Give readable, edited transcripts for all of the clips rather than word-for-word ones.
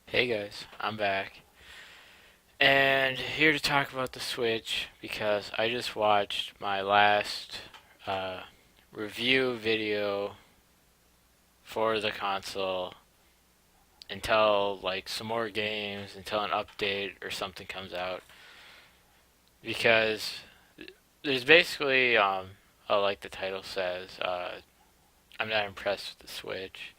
Hey guys, I'm back. And here to talk about the Switch because I just watched my last uh, review video for the console until like some more games, until an update or something comes out. Because there's basically, like the title says, I'm not impressed with the Switch.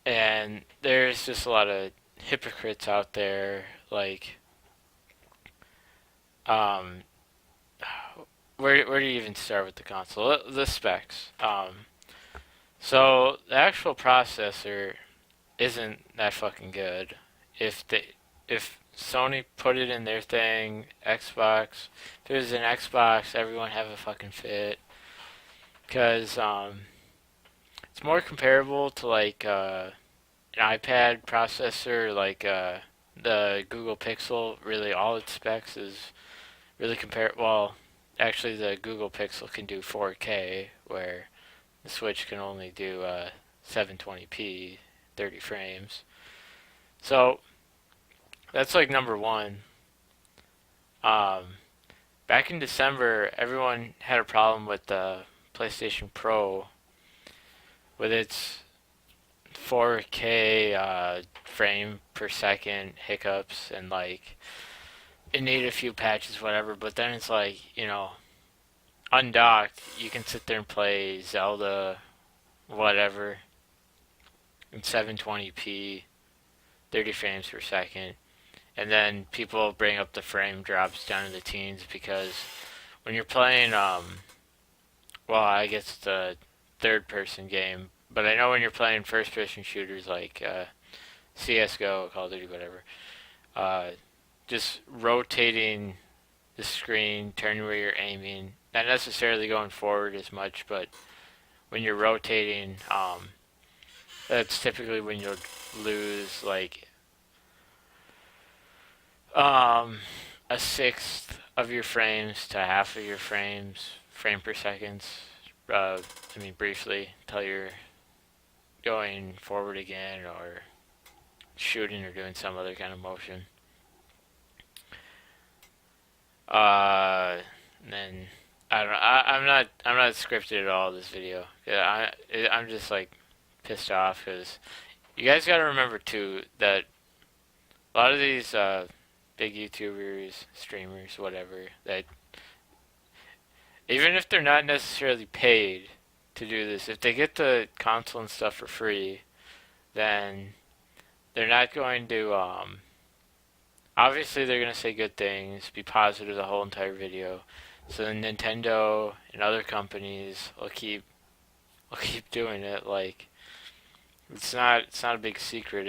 And there's just a lot of hypocrites out there, like, um, where do you even start with the console? The specs. So the actual processor isn't that fucking good. If Sony put it in their thing, Xbox, if it was an Xbox, everyone have a fucking fit because it's more comparable to like an iPad processor, like the Google Pixel. Really, all its specs is really compare. Well, actually, the Google Pixel can do 4K, where the Switch can only do 720p, 30 frames. So that's like number one. Um, Back in December, everyone had a problem with the PlayStation Pro with its 4K frame per second hiccups and like it needed a few patches, whatever. But then it's like undocked, you can sit there and play Zelda, whatever, in 720p, 30 frames per second. And then people bring up the frame drops down to the teens because when you're playing, well, I guess it's a third person game, but I know when you're playing first person shooters like CSGO, Call of Duty, whatever, uh, just rotating the screen, turning where you're aiming, not necessarily going forward as much, but when you're rotating, that's typically when you'll lose like um, a sixth of your frames to half of your frames, frame per seconds. I mean, briefly, until you're going forward again or shooting or doing some other kind of motion. Uh, and then I don't know. I'm not scripted at all this video. Yeah, I'm just like pissed off because you guys got to remember too that a lot of these big YouTubers, streamers, whatever, that even if they're not necessarily paid to do this, if they get the console and stuff for free, then they're not going to. Obviously, they're going to say good things, be positive the whole entire video. So then Nintendo and other companies will keep doing it. Like it's not a big secret.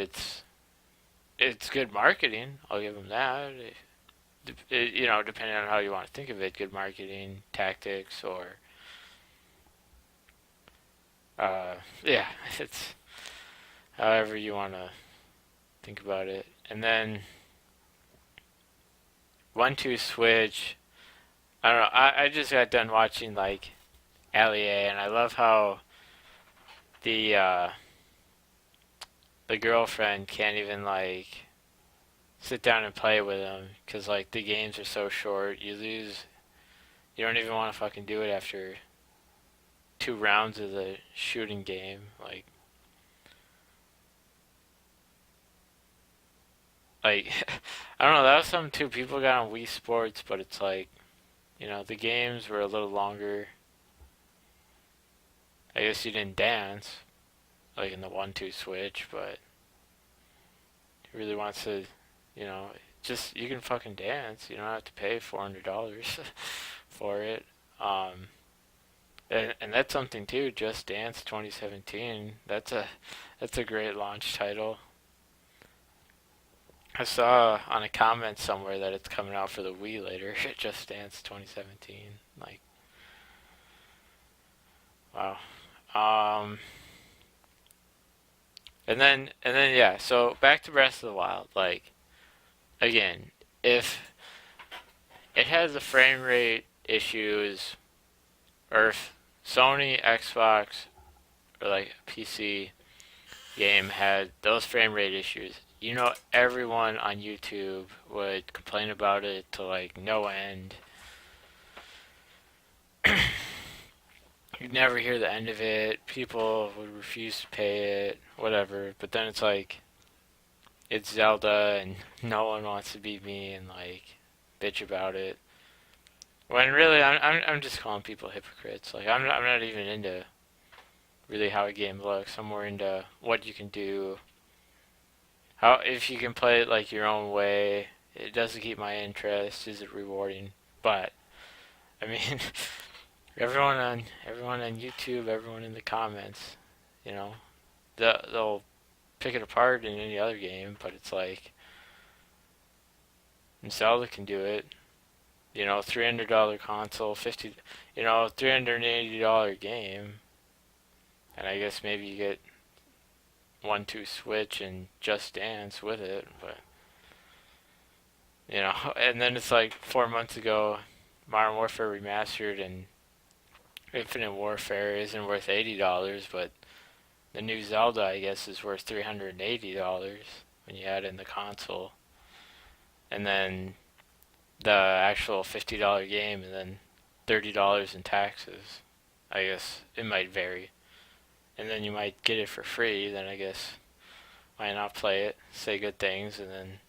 It's good marketing. I'll give them that. Depending on how you want to think of it, good marketing tactics or yeah, it's however you want to think about it. And then 1-2 Switch. I don't know. I just got done watching like Allie, and I love how the uh, the girlfriend can't even like sit down and play with him because like the games are so short. You lose. You don't even want to fucking do it after 2 rounds of the shooting game. Like I don't know. That was something too. People got on Wii Sports, but it's like the games were a little longer. I guess you didn't dance like in the 1-2 Switch, but he really wants to, you know, just you can fucking dance. You don't have to pay $400 for it. Um, and that's something too. Just Dance 2017. That's a great launch title. I saw on a comment somewhere that it's coming out for the Wii later. Just Dance 2017. Like, wow. Um, and then yeah. So back to Breath of the Wild. Like again, if it has the frame rate issues, or if Sony, Xbox, or like PC game had those frame rate issues, everyone on YouTube would complain about it to like no end. You'd never hear the end of it. People would refuse to pay it, whatever. But then it's like it's Zelda, and no one wants to be me and like bitch about it. When really, I'm just calling people hypocrites. Like I'm not even into really how a game looks. I'm more into what you can do. How if you can play it like your own way. It doesn't keep my interest. Is it rewarding? But I mean, everyone on YouTube, everyone in the comments, you know, they'll pick it apart in any other game, but it's like Zelda can do it. $300 console, $380 game, and I guess maybe you get 1-2 Switch and Just Dance with it, but and then it's like 4 months ago, Modern Warfare Remastered and Infinite Warfare isn't worth $80, but the new Zelda, I guess, is worth $380 when you add in the console, and then the actual $50 game, and then $30 in taxes. I guess it might vary, and then you might get it for free. Then I guess why not play it, say good things, and then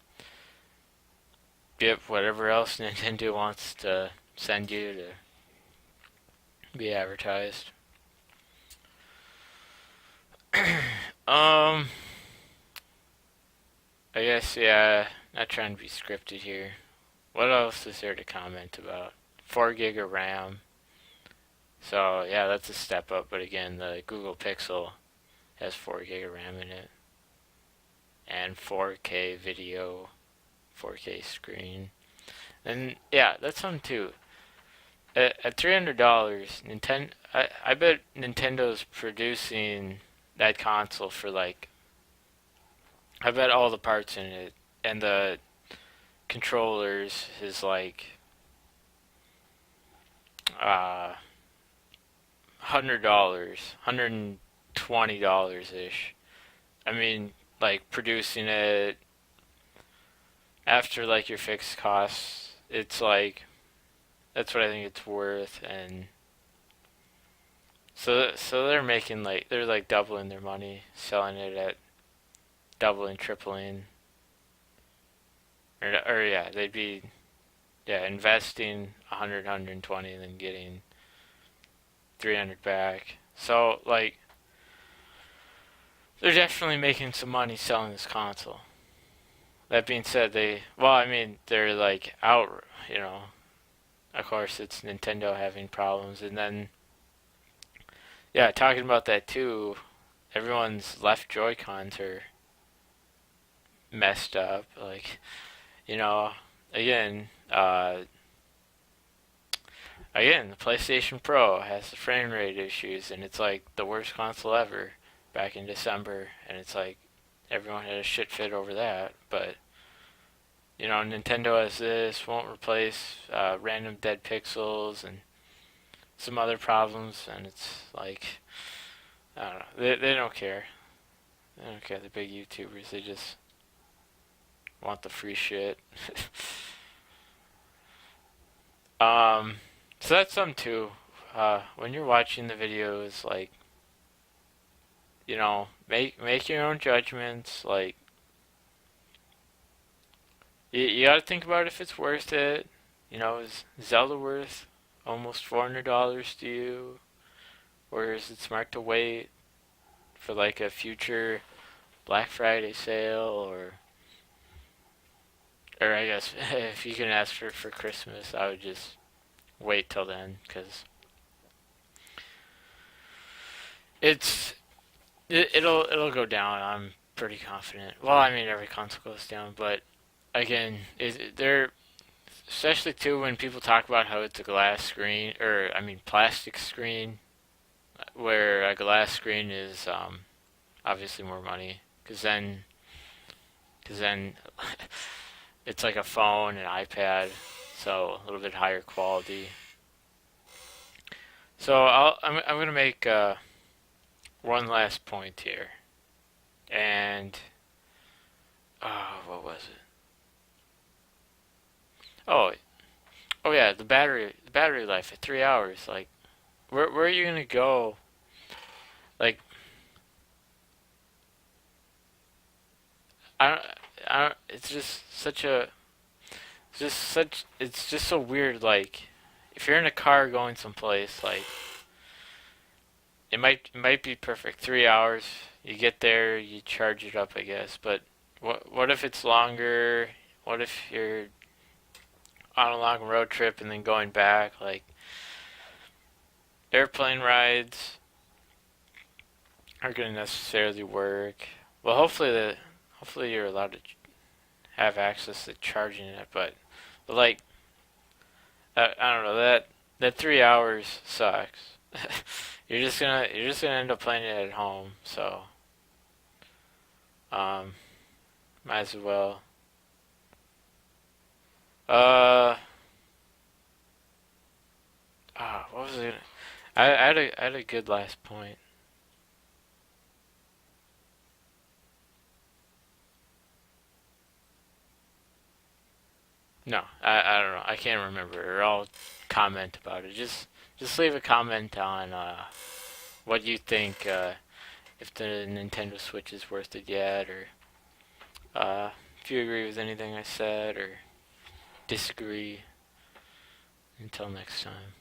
get whatever else Nintendo wants to send you to be advertised. um, I guess yeah. Not trying to be scripted here. What else is there to comment about? 4 gig of RAM. So yeah, that's a step up. But again, the Google Pixel has 4 gig of RAM in it, and 4K video, 4K screen, and yeah, that's something too. At $300, I bet Nintendo's producing that console for like, I bet all the parts in it and the controllers is like $100, $120 ish. I mean, like producing it after like your fixed costs, it's like that's what I think it's worth, and so they're like doubling their money, selling it at doubling, tripling, or yeah, they'd be investing 100, 120, and then getting 300 back. So like they're definitely making some money selling this console. That being said, they're like out, of course it's Nintendo having problems, and then yeah, talking about that too, everyone's left Joy-Cons are messed up. Like, you know, again, again, the PlayStation Pro has the frame rate issues, and it's like the worst console ever back in December, and it's like everyone had a shit fit over that. But Nintendo has this, won't replace random dead pixels and some other problems, and it's like I don't know, they don't care. They don't care. The big YouTubers, they just want the free shit. um, so that's something too. When you're watching the videos, like make your own judgments. Like you got to think about if it's worth it. Is Zelda worth almost $400 to you, or is it smart to wait for like a future Black Friday sale, or I guess if you can ask for Christmas, I would just wait till then, because it's it'll go down. I'm pretty confident. Well, I mean every console goes down, but again, they're especially too when people talk about how it's a glass screen, or I mean plastic screen, where a glass screen is obviously more money, because then it's like a phone, an iPad, so a little bit higher quality. So I'm gonna make one last point here, and What was it? Oh, oh yeah, the battery life at 3 hours. Like, where are you gonna go? Like, I don't, I don't. It's just such a, it's just so weird. Like, if you're in a car going someplace, like, it might be perfect. 3 hours. You get there, you charge it up, I guess. But what if it's longer? What if you're on a long road trip and then going back? Like, airplane rides aren't going to necessarily work. Well, hopefully you're allowed to have access to charging it, but like, I don't know, that 3 hours sucks. You're just gonna end up playing it at home, so um, might as well. Uh, what was it? I had a good last point. No, I don't know. I can't remember. Or I'll comment about it. Just leave a comment on what you think. If the Nintendo Switch is worth it yet, or if you agree with anything I said, or disagree. Until next time.